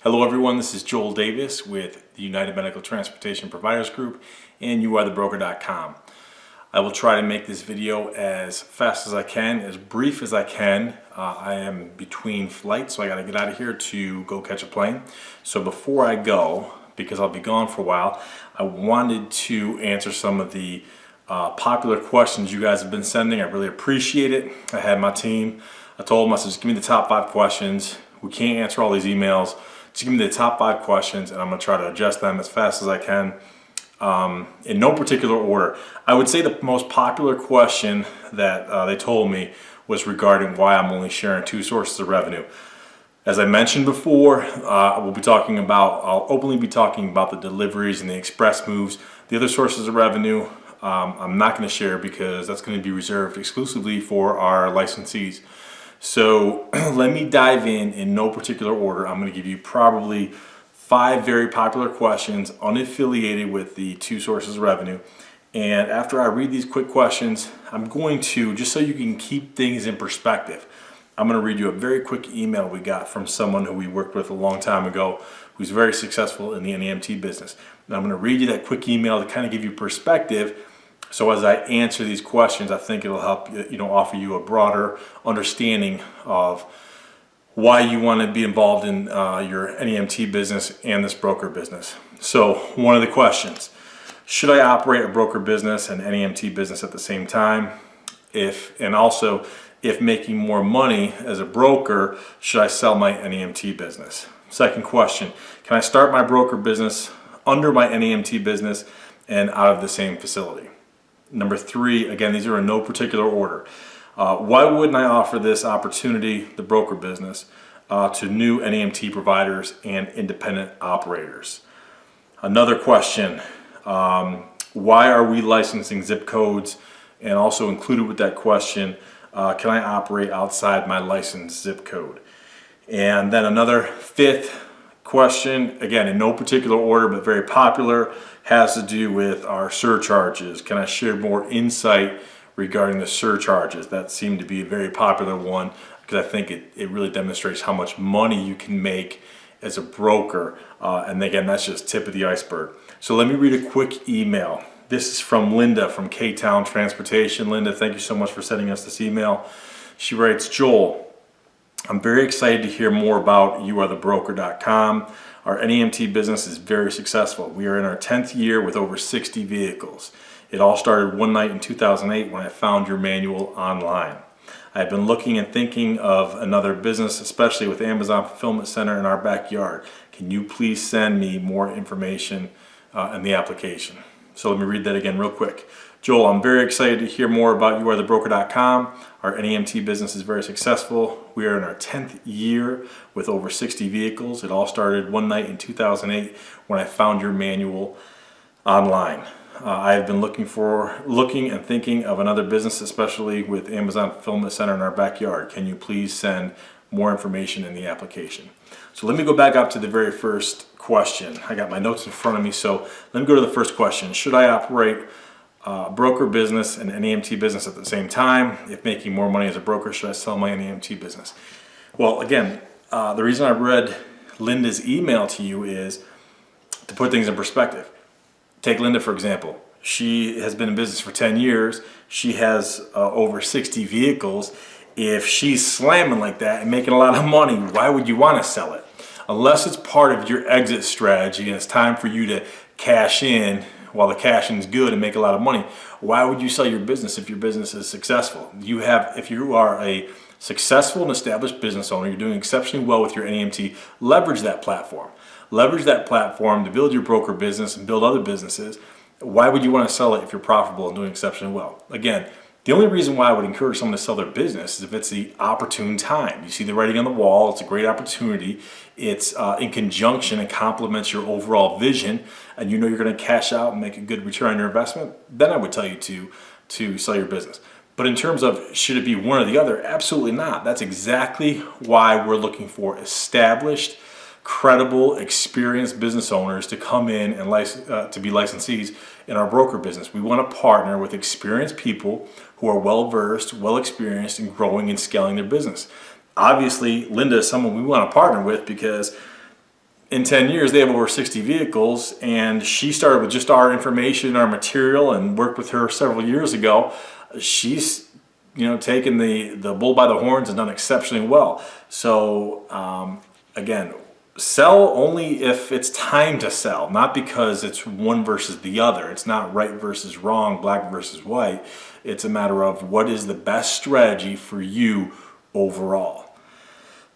Hello everyone, this is Joel Davis with the United Medical Transportation Providers Group and youarethebroker.com. I will try to make this video as fast as I can, as brief as I can. I am between flights, so I got to get out of here to go catch a plane. So before I go, because I'll be gone for a while, I wanted to answer some of the popular questions you guys have been sending. I really appreciate it. I had my team, I told them, I said, just give me the top 5 questions. We can't answer all these emails. Just give me the top 5 questions and I'm going to try to adjust them as fast as I can in no particular order. I would say the most popular question that they told me was regarding why I'm only sharing 2 sources of revenue. As I mentioned before, I'll openly be talking about the deliveries and the express moves. The other sources of revenue I'm not going to share because that's going to be reserved exclusively for our licensees. So let me dive in no particular order. I'm going to give you probably 5 very popular questions unaffiliated with the 2 sources of revenue. And after I read these quick questions, I'm going to, just so you can keep things in perspective, I'm going to read you a very quick email we got from someone who we worked with a long time ago who's very successful in the NEMT business. And I'm going to read you that quick email to kind of give you perspective. So as I answer these questions, I think it'll help offer you a broader understanding of why you want to be involved in your NEMT business and this broker business. So one of the questions, should I operate a broker business and NEMT business at the same time? If making more money as a broker, should I sell my NEMT business? Second question, can I start my broker business under my NEMT business and out of the same facility? Number 3, again, these are in no particular order. Why wouldn't I offer this opportunity, the broker business, to new NEMT providers and independent operators? Another question, why are we licensing zip codes? And also included with that question, can I operate outside my licensed zip code? And then another 5th question, again, in no particular order, but very popular, has to do with our surcharges. Can I share more insight regarding the surcharges? That seemed to be a very popular one because I think it really demonstrates how much money you can make as a broker. And again, that's just tip of the iceberg. So let me read a quick email. This is from Linda from K-Town Transportation. Linda, thank you so much for sending us this email. She writes, Joel, I'm very excited to hear more about youarethebroker.com. Our NEMT business is very successful. We are in our 10th year with over 60 vehicles. It all started one night in 2008 when I found your manual online. I've been looking and thinking of another business, especially with Amazon Fulfillment Center in our backyard. Can you please send me more information in the application? So let me read that again real quick. Joel, I'm very excited to hear more about youarethebroker.com. Our NEMT business is very successful. We are in our 10th year with over 60 vehicles. It all started one night in 2008 when I found your manual online. I have been looking and thinking of another business, especially with Amazon Fulfillment Center in our backyard. Can you please send more information in the application? So let me go back up to the very first question. I got my notes in front of me, so let me go to the first question. Should I operate broker business and NEMT business at the same time? If making more money as a broker, should I sell my NEMT business? Well, again, the reason I read Linda's email to you is to put things in perspective. Take Linda, for example. She has been in business for 10 years. She has over 60 vehicles. If she's slamming like that and making a lot of money, why would you want to sell it? Unless it's part of your exit strategy and it's time for you to cash in while the cashing is good and make a lot of money, why would you sell your business if your business is successful? If you are a successful and established business owner, you're doing exceptionally well with your NEMT, leverage that platform. Leverage that platform to build your broker business and build other businesses. Why would you want to sell it if you're profitable and doing exceptionally well? Again, the only reason why I would encourage someone to sell their business is if it's the opportune time. You see the writing on the wall, it's a great opportunity. It's in conjunction and complements your overall vision, and you know you're going to cash out and make a good return on your investment, then I would tell you to sell your business. But in terms of should it be one or the other, absolutely not. That's exactly why we're looking for established, credible, experienced business owners to come in and to be licensees in our broker business. We want to partner with experienced people who are well-versed, well-experienced in growing and scaling their business. Obviously, Linda is someone we want to partner with because in 10 years, they have over 60 vehicles, and she started with just our information, our material, and worked with her several years ago. She's, taken the bull by the horns and done exceptionally well. So again, sell only if it's time to sell, not because it's one versus the other. It's not right versus wrong, black versus white. It's a matter of what is the best strategy for you overall.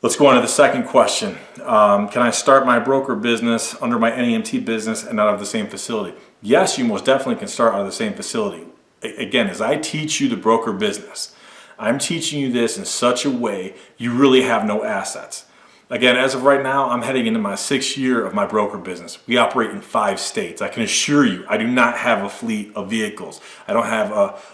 Let's go on to the second question. Can I start my broker business under my NEMT business and out of the same facility? Yes, you most definitely can start out of the same facility. Again, as I teach you the broker business, I'm teaching you this in such a way you really have no assets. Again, as of right now, I'm heading into my 6th year of my broker business. We operate in 5 states. I can assure you, I do not have a fleet of vehicles. I don't have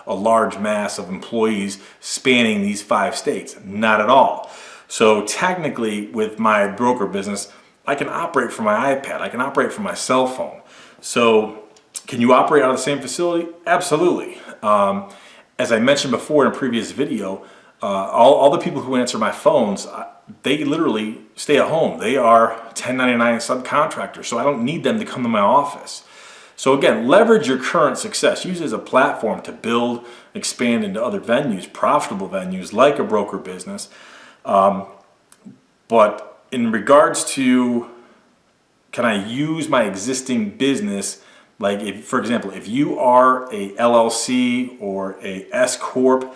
a large mass of employees spanning these 5 states. Not at all. So technically, with my broker business, I can operate from my iPad. I can operate from my cell phone. So can you operate out of the same facility? Absolutely. As I mentioned before in a previous video, all the people who answer my phones, they literally stay at home. They are 1099 subcontractors, so I don't need them to come to my office. So again, leverage your current success. Use it as a platform to build, expand into other venues, profitable venues like a broker business. But in regards to, can I use my existing business, like if, for example, if you are a LLC or a S Corp,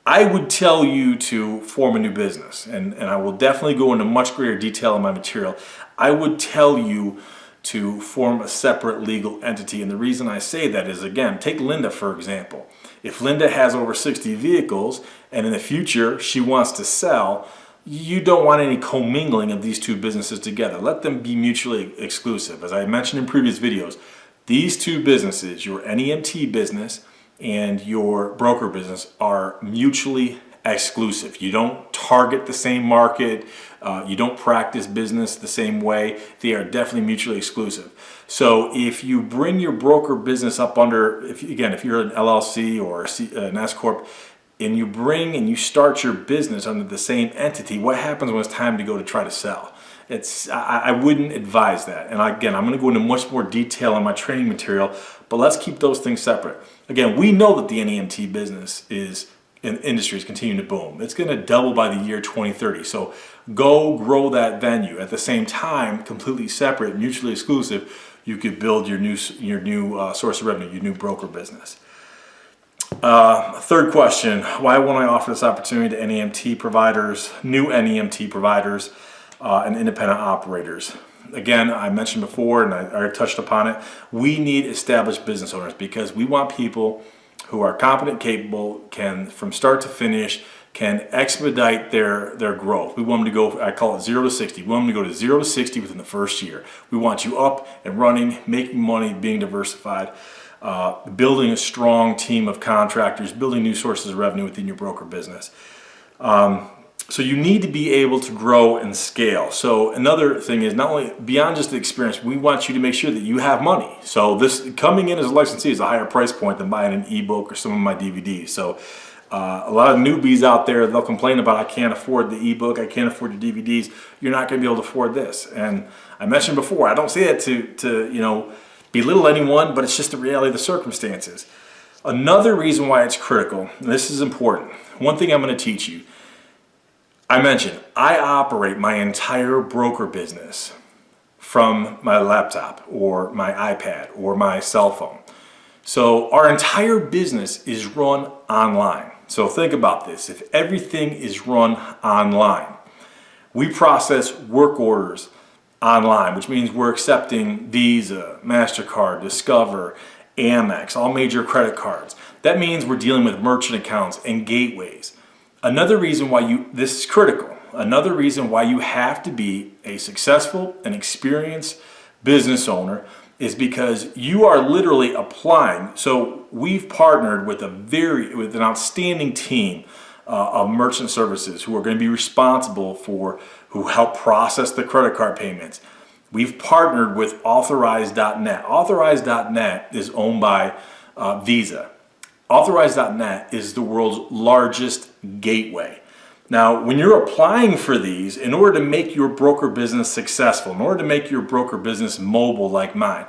I would tell you to form a new business, and I will definitely go into much greater detail in my material. I would tell you to form a separate legal entity, and the reason I say that is, again, take Linda for example. If Linda has over 60 vehicles and in the future she wants to sell, you don't want any commingling of these two businesses together. Let them be mutually exclusive. As I mentioned in previous videos, these two businesses, your NEMT business and your broker business, are mutually exclusive. You don't target the same market. You don't practice business the same way. They are definitely mutually exclusive. So if you bring your broker business up under, if you're an LLC or an S Corp, and you start your business under the same entity, what happens when it's time to go to try to sell? I wouldn't advise that. And again, I'm going to go into much more detail in my training material, but let's keep those things separate. Again, we know that the NEMT business industry is continuing to boom. It's going to double by the year 2030. So go grow that venue. At the same time, completely separate, mutually exclusive, you could build your new source of revenue, your new broker business. Third question, why won't I offer this opportunity to NEMT providers, new NEMT providers, and independent operators? Again, I mentioned before, and I already touched upon it, we need established business owners because we want people who are competent, capable, can, from start to finish, can expedite their growth. We want them to go, I call it 0 to 60. We want them to go to 0 to 60 within the first year. We want you up and running, making money, being diversified, building a strong team of contractors, building new sources of revenue within your broker business. So you need to be able to grow and scale. So another thing is, not only beyond just the experience, we want you to make sure that you have money. So this coming in as a licensee is a higher price point than buying an ebook or some of my DVDs. So a lot of newbies out there, they'll complain about, I can't afford the ebook, I can't afford the DVDs. You're not going to be able to afford this. And I mentioned before, I don't say that to belittle anyone, but it's just the reality of the circumstances. Another reason why it's critical, and this is important, one thing I'm going to teach you, I mentioned, I operate my entire broker business from my laptop or my iPad or my cell phone. So our entire business is run online. So think about this. If everything is run online, we process work orders online, which means we're accepting Visa, MasterCard, Discover, Amex, all major credit cards. That means we're dealing with merchant accounts and gateways. Another reason why this is critical, another reason why you have to be a successful and experienced business owner is because you are literally applying. So we've partnered with an outstanding team of merchant services who are going to be responsible who help process the credit card payments. We've partnered with Authorize.net. Authorize.net is owned by Visa. Authorize.net is the world's largest gateway. Now, when you're applying for these, in order to make your broker business successful, in order to make your broker business mobile like mine,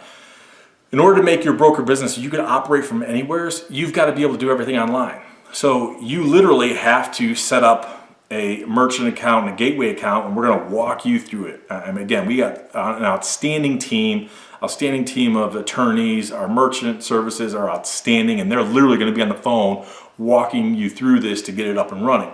in order to make your broker business you can operate from anywhere, you've got to be able to do everything online. So you literally have to set up a merchant account and a gateway account, and we're going to walk you through it. And again, we got an outstanding team of attorneys. Our merchant services are outstanding, and they're literally going to be on the phone walking you through this to get it up and running.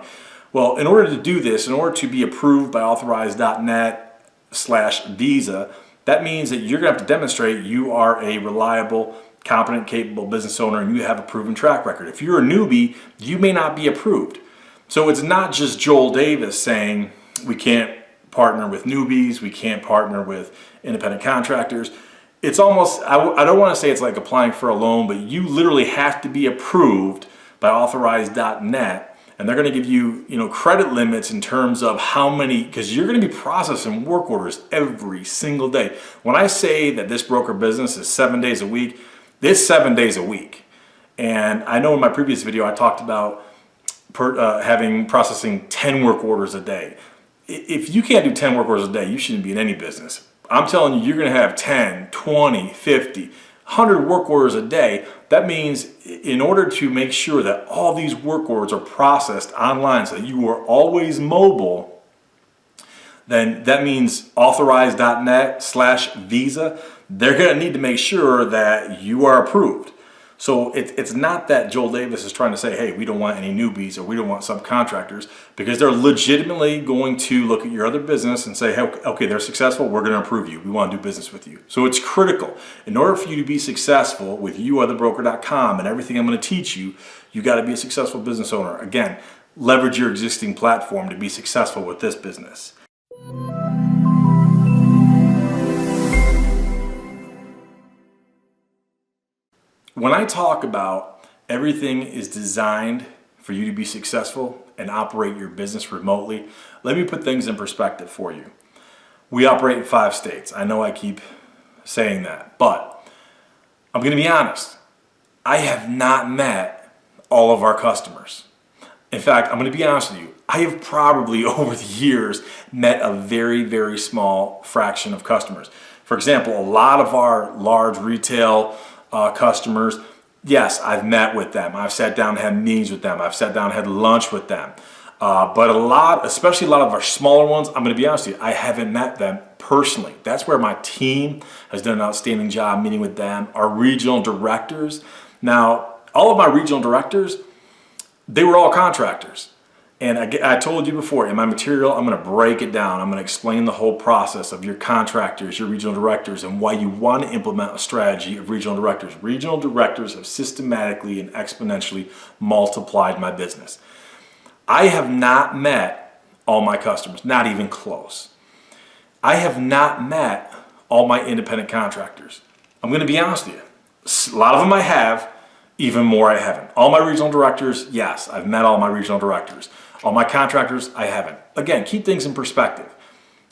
Well, in order to do this, in order to be approved by authorized.net/Visa, that means that you're going to have to demonstrate you are a reliable, competent, capable business owner and you have a proven track record. If you're a newbie, you may not be approved. So it's not just Joel Davis saying we can't partner with newbies, we can't partner with independent contractors. It's almost, I don't want to say it's like applying for a loan, but you literally have to be approved by authorized.net. And they're going to give you, credit limits in terms of how many, because you're going to be processing work orders every single day. When I say that this broker business is 7 days a week, it's 7 days a week. And I know in my previous video I talked about processing 10 work orders a day. If you can't do 10 work orders a day, you shouldn't be in any business. I'm telling you, you're going to have 10, 20, 50, 100 work orders a day. That means in order to make sure that all these work orders are processed online so that you are always mobile, then that means authorized.net/Visa, they're going to need to make sure that you are approved. So it's not that Joel Davis is trying to say, hey, we don't want any newbies or we don't want subcontractors, because they're legitimately going to look at your other business and say, hey, okay, they're successful, we're going to approve you. We want to do business with you. So it's critical. In order for you to be successful with youarethebroker.com and everything I'm going to teach you, you got to be a successful business owner. Again, leverage your existing platform to be successful with this business. When I talk about everything is designed for you to be successful and operate your business remotely, let me put things in perspective for you. We operate in 5 states. I know I keep saying that, but I'm going to be honest. I have not met all of our customers. In fact, I'm going to be honest with you. I have probably over the years met a very, very small fraction of customers. For example, a lot of our large retail customers, yes, I've met with them. I've sat down and had meetings with them. I've sat down and had lunch with them. But especially a lot of our smaller ones, I'm going to be honest with you, I haven't met them personally. That's where my team has done an outstanding job meeting with them. Our regional directors. Now, all of my regional directors, they were all contractors. And I told you before, in my material, I'm going to break it down. I'm going to explain the whole process of your contractors, your regional directors, and why you want to implement a strategy of regional directors. Regional directors have systematically and exponentially multiplied my business. I have not met all my customers, not even close. I have not met all my independent contractors. I'm going to be honest with you. A lot of them I have, even more I haven't. All my regional directors, yes, I've met all my regional directors. All my contractors, I haven't. Again, keep things in perspective.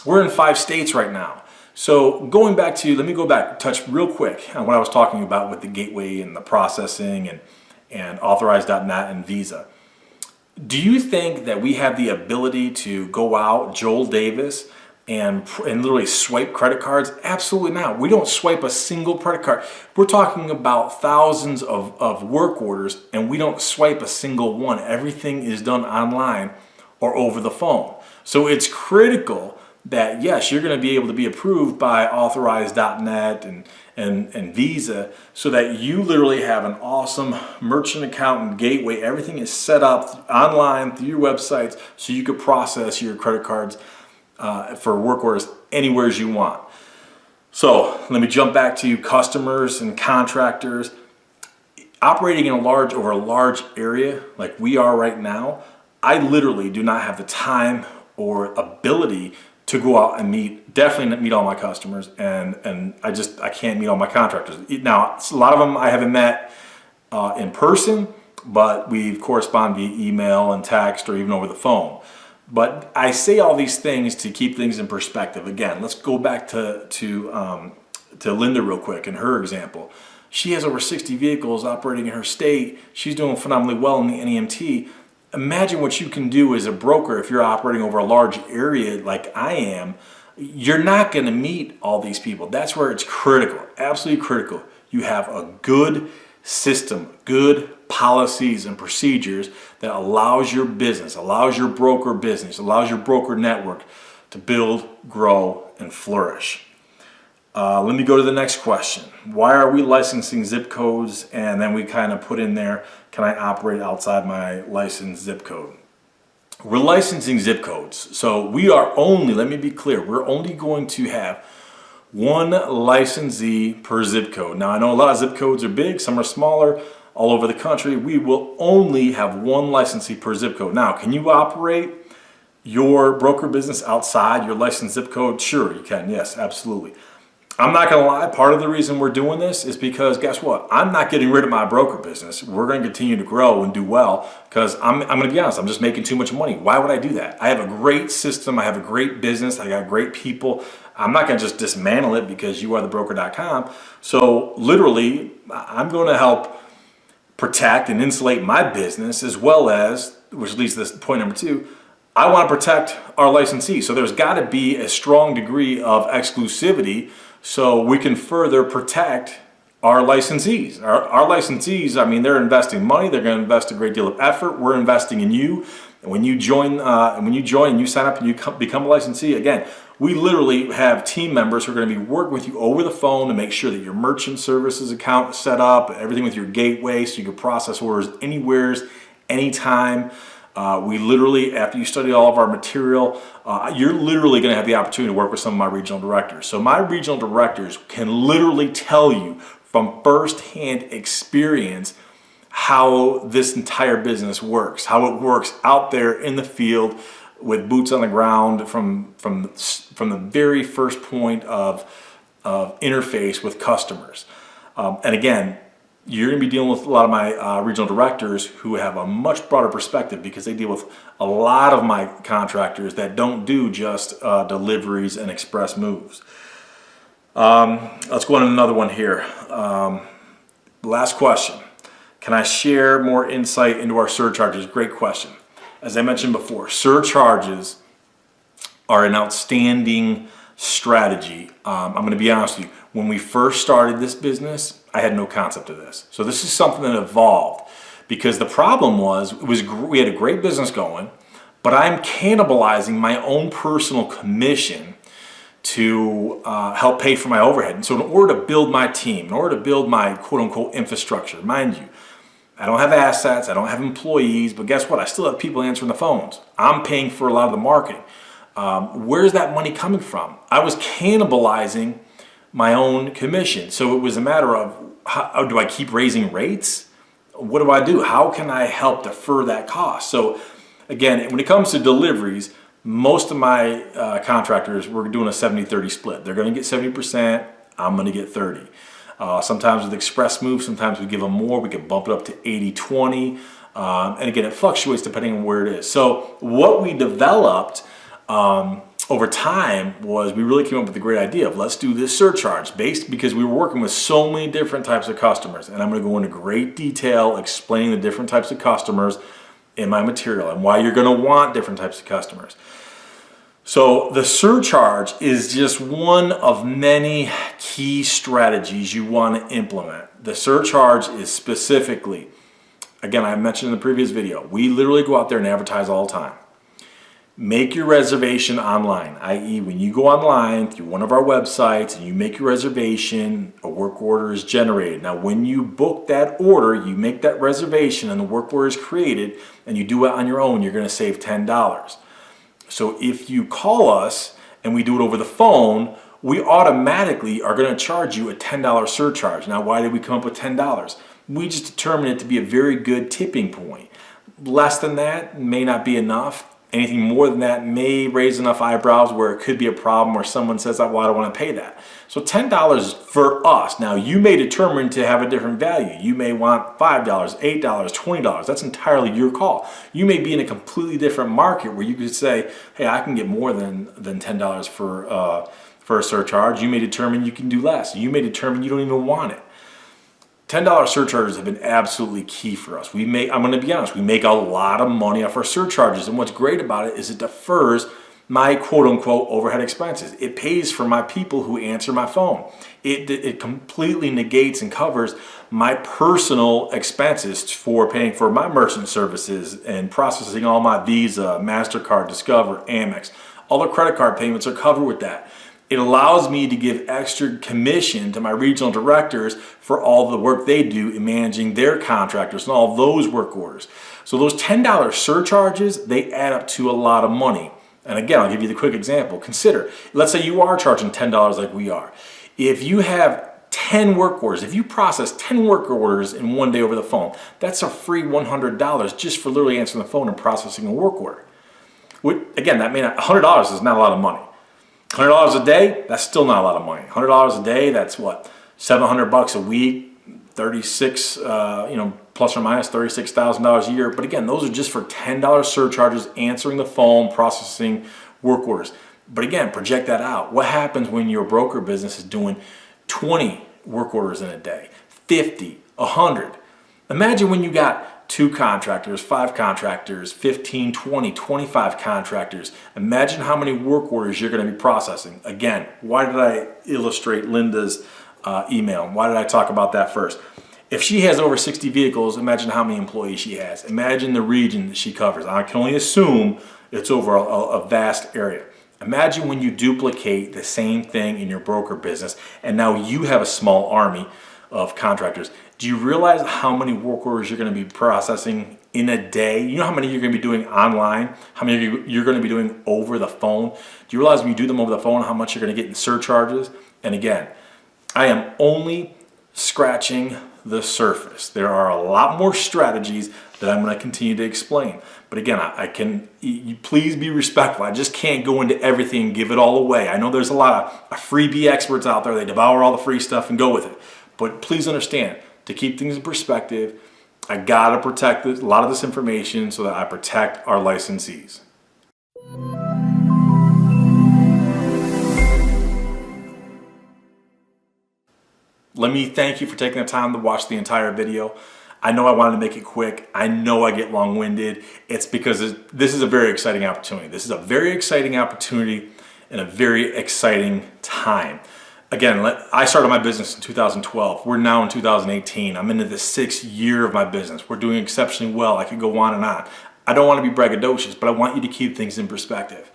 We're in 5 states right now. So let me go back, touch real quick on what I was talking about with the gateway and the processing and authorized.net and Visa. Do you think that we have the ability to go out, Joel Davis, and literally swipe credit cards? Absolutely not. We don't swipe a single credit card. We're talking about thousands of work orders, and we don't swipe a single one. Everything is done online or over the phone. So it's critical that, yes, you're going to be able to be approved by authorized.net and Visa, so that you literally have an awesome merchant account and gateway. Everything is set up online through your websites so you could process your credit cards for work orders anywhere as you want. So let me jump back to customers and contractors. Operating in over a large area like we are right now, I literally do not have the time or ability to go out and definitely meet all my customers, and I can't meet all my contractors. Now, a lot of them I haven't met in person, but we've corresponded via email and text or even over the phone. But I say all these things to keep things in perspective. Again, let's go back to Linda real quick and her example. She has over 60 vehicles operating in her state. She's doing phenomenally well in the NEMT. imagine what you can do as a broker if you're operating over a large area like I am. You're not going to meet all these people. That's where it's critical, absolutely critical. You have a good system, good policies and procedures that allows your business, allows your broker business, allows your broker network to build, grow, and flourish. Let me go to the next question. Why are we licensing zip codes? And then we kind of put in there, can I operate outside my licensed zip code? We're licensing zip codes. So we are only, let me be clear, we're only going to have one licensee per zip code. Now I know a lot of zip codes are big, some are smaller, all over the country. We will only have one licensee per zip code. Now, can you operate your broker business outside your licensed zip code? Sure, you can. Yes, absolutely. I'm not going to lie. Part of the reason we're doing this is because guess what? I'm not getting rid of my broker business. We're going to continue to grow and do well because I'm going to be honest. I'm just making too much money. Why would I do that? I have a great system. I have a great business. I got great people. I'm not going to just dismantle it because you are the broker.com. So literally, I'm going to help protect and insulate my business as well as, which leads to this point number 2, I want to protect our licensees. So there's got to be a strong degree of exclusivity so we can further protect our licensees. Our licensees, I mean, they're investing money. They're going to invest a great deal of effort. We're investing in you. And when you join and you sign up and you become a licensee, again, we literally have team members who are going to be working with you over the phone to make sure that your merchant services account is set up, everything with your gateway so you can process orders anywhere, anytime. We literally, after you study all of our material, you're literally going to have the opportunity to work with some of my regional directors. So my regional directors can literally tell you from firsthand experience how this entire business works, how it works out there in the field with boots on the ground from the very first point of interface with customers. And again, you're going to be dealing with a lot of my regional directors who have a much broader perspective because they deal with a lot of my contractors that don't do just deliveries and express moves. Let's go on to another one here. Last question. Can I share more insight into our surcharges? Great question. As I mentioned before, surcharges are an outstanding strategy. I'm going to be honest with you. When we first started this business, I had no concept of this. So this is something that evolved because the problem was we had a great business going, but I'm cannibalizing my own personal commission to help pay for my overhead. And so in order to build my team, in order to build my quote unquote infrastructure, mind you, I don't have assets, I don't have employees, but guess what? I still have people answering the phones. I'm paying for a lot of the marketing. Where's that money coming from? I was cannibalizing my own commission. So it was a matter of, how do I keep raising rates? What do I do? How can I help defer that cost? So again, when it comes to deliveries, most of my contractors, we're doing a 70-30 split. They're going to get 70%, I'm going to get 30. Sometimes with express moves, sometimes we give them more. We can bump it up to 80-20. And again, it fluctuates depending on where it is. So what we developed over time was we really came up with a great idea of let's do this surcharge because we were working with so many different types of customers. And I'm going to go into great detail explaining the different types of customers in my material and why you're going to want different types of customers. So the surcharge is just one of many key strategies you want to implement. The surcharge is specifically, again, I mentioned in the previous video, we literally go out there and advertise all the time. Make your reservation online, i.e. when you go online through one of our websites and you make your reservation, a work order is generated. Now when you book that order, you make that reservation and the work order is created and you do it on your own, you're going to save $10. So if you call us and we do it over the phone, we automatically are going to charge you a $10 surcharge. Now why did we come up with $10? We just determined it to be a very good tipping point. Less than that may not be enough. Anything more than that may raise enough eyebrows where it could be a problem where someone says, well, I don't want to pay that. So $10 for us. Now you may determine to have a different value. You may want $5, $8, $20. That's entirely your call. You may be in a completely different market where you could say, hey, I can get more than $10 for a surcharge. You may determine you can do less. You may determine you don't even want it. $10 surcharges have been absolutely key for us. I'm going to be honest, we make a lot of money off our surcharges. And what's great about it is it defers my quote unquote overhead expenses. It pays for my people who answer my phone. It completely negates and covers my personal expenses for paying for my merchant services and processing all my Visa, MasterCard, Discover, Amex. All the credit card payments are covered with that. It allows me to give extra commission to my regional directors for all the work they do in managing their contractors and all those work orders. So those $10 surcharges, they add up to a lot of money. And again, I'll give you the quick example. Consider, let's say you are charging $10 like we are. If you have 10 work orders, if you process 10 work orders in one day over the phone, that's a free $100 just for literally answering the phone and processing a work order. Again, that may not, $100 is not a lot of money. $100 a day, that's still not a lot of money. $100 a day, that's what, $700 a week, 36, plus or minus $36,000 a year. But again, those are just for $10 surcharges, answering the phone, processing work orders. But again, project that out. What happens when your broker business is doing 20 work orders in a day, 50, 100? Imagine when you got 2 contractors, 5 contractors, 15, 20, 25 contractors. Imagine how many work orders you're going to be processing. Again, why did I illustrate Linda's email? Why did I talk about that first? If she has over 60 vehicles, imagine how many employees she has. Imagine the region that she covers. I can only assume it's over a vast area. Imagine when you duplicate the same thing in your broker business and now you have a small army of contractors. Do you realize how many work orders you're going to be processing in a day? You know how many you're going to be doing online? How many you're going to be doing over the phone? Do you realize when you do them over the phone how much you're going to get in surcharges? And again, I am only scratching the surface. There are a lot more strategies that I'm going to continue to explain. But again, you please be respectful. I just can't go into everything and give it all away. I know there's a lot of freebie experts out there. They devour all the free stuff and go with it. But please understand, to keep things in perspective, I got to protect a lot of this information so that I protect our licensees. Let me thank you for taking the time to watch the entire video. I know I wanted to make it quick. I know I get long-winded. It's because this is a very exciting opportunity. This is a very exciting opportunity and a very exciting time. Again, I started my business in 2012. We're now in 2018. I'm into the 6th year of my business. We're doing exceptionally well. I could go on and on. I don't want to be braggadocious, but I want you to keep things in perspective.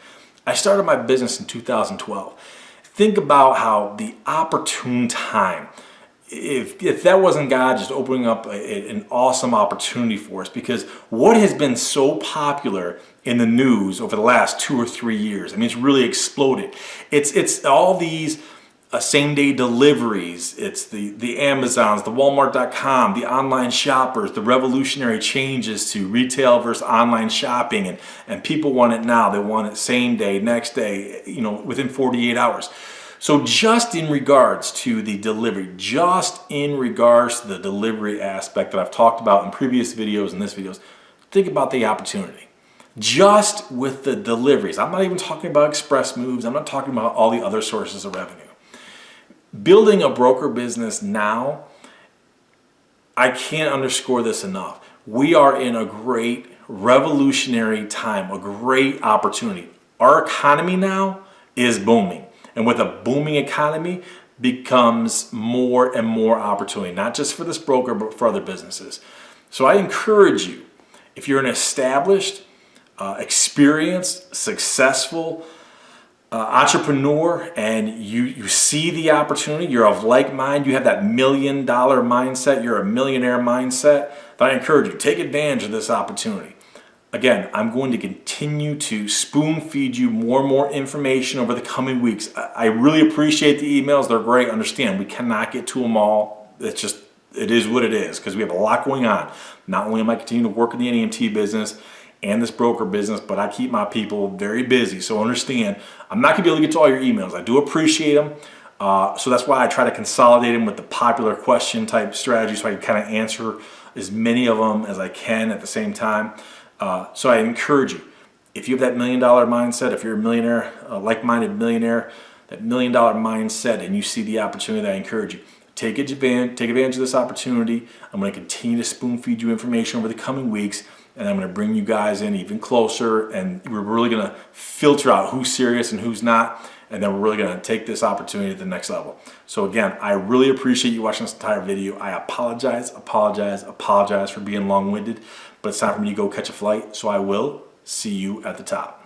I started my business in 2012. Think about how the opportune time, if that wasn't God just opening up an awesome opportunity for us, because what has been so popular in the news over the last 2 or 3 years, I mean, it's really exploded. It's all these same-day deliveries. It's the Amazons, the Walmart.com, the online shoppers, the revolutionary changes to retail versus online shopping, and people want it now. They want it same day, next day, within 48 hours. So just in regards to the delivery, aspect that I've talked about in previous videos and this videos, think about the opportunity. Just with the deliveries, I'm not even talking about express moves. I'm not talking about all the other sources of revenue. Building a broker business now, I can't underscore this enough. We are in a great revolutionary time, a great opportunity. Our economy now is booming. And with a booming economy becomes more and more opportunity, not just for this broker, but for other businesses. So I encourage you, if you're an established, experienced, successful entrepreneur and you see the opportunity, you're of like mind, you have that $1 million mindset, you're a millionaire mindset, then I encourage you, take advantage of this opportunity. Again, I'm going to continue to spoon feed you more and more information over the coming weeks. I really appreciate the emails. They're great. Understand, we cannot get to them all. It is what it is because we have a lot going on. Not only am I continuing to work in the NEMT business and this broker business, but I keep my people very busy. So understand, I'm not going to be able to get to all your emails. I do appreciate them. So that's why I try to consolidate them with the popular question type strategy so I can kind of answer as many of them as I can at the same time. So I encourage you, if you have that $1 million mindset, if you're a millionaire, a like-minded millionaire, that $1 million mindset, and you see the opportunity, I encourage you, take advantage of this opportunity. I'm going to continue to spoon feed you information over the coming weeks, and I'm going to bring you guys in even closer, and we're really going to filter out who's serious and who's not, and then we're really going to take this opportunity to the next level. So again, I really appreciate you watching this entire video. I apologize for being long-winded, but it's time for me to go catch a flight, so I will see you at the top.